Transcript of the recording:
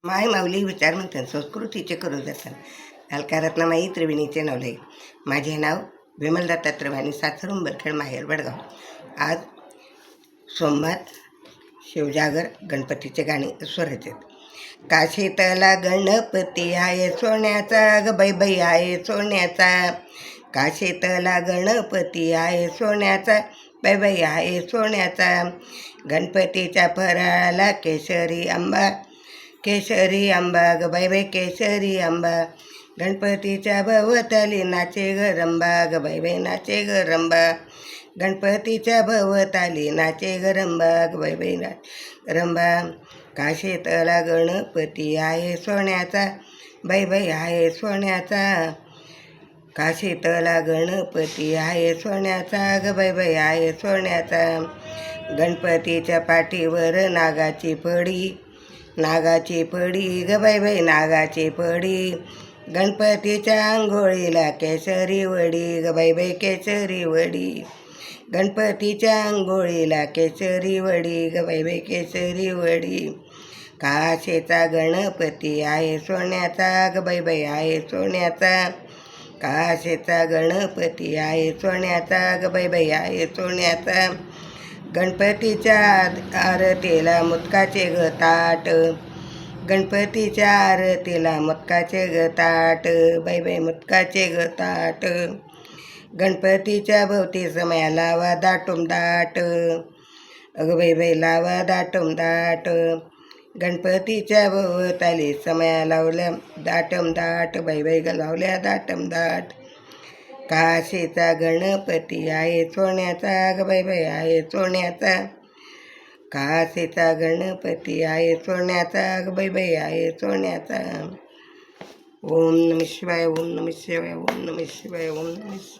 माय माऊली विचार मंथन संस्कृतीचे करू जतन अलकारत्नामाई त्रिवेणीचे नवले. माझे नाव विमल दत्तात्रय आणि सासर उंबरखेड माहेर वडगाव. आज सोमवार शिवजागर गणपतीचे गाणे स्वरचित. काशीतला गणपती आहे सोन्याचा ग बाई आहे सोन्याचा. काशीतला गणपती आहे सोन्याचा बाई आहे सोन्याचा. गणपतीच्या फराळाला केशरी आंबा ग बाई केशरी आंबा. गणपतीच्या भवताली नाचे ग रंबा ग बाई नाचे ग रंबा. गणपतीच्या भवताली नाचे ग रंबा ग बाई रंबा. काशीतला गणपती आहे सोन्याचा बाई आहे सोन्याचा. काशीतला गणपती आहे सोन्याचा ग बाई आहे सोन्याचा. गणपतीच्या पाठीवर नागाची फडी ग बाई नागाची फडी. गणपतीच्या आंघोळीला केशरी वडी ग बाई केशरी वडी. गणपतीच्या आंघोळीला केशरी वडी ग बाई केशरी वडी. काशीचा गणपती आहे सोन्याचा ग बाई आहे सोन्याचा. काशीचा गणपती आहे सोन्याचा ग बाई आहे सोन्याचा. गणपतीच्या आरतीला मुतकाचे ग ताट. गणपतीच्या आरतीला मुतकाचे ग ताट बाई मुतकाचे ग ताट. गणपतीच्या भोवती समया लावा दाटूम दाट अगं बाई लावा दाटूम दाट. गणपतीच्या भोवताली समया लावल्या दाटम दाट बाई लावल्या दाटम दाट. काशीचा गणपती आहे सोन्याचा ग बाई आहे सोन्याचा. काशीचा गणपती आहे सोन्याचा ग बाई आहे सोन्याचा. ओम नमः शिवाय ओम नमः शिवाय ओम नमः शिवाय ओम नमः शिवाय.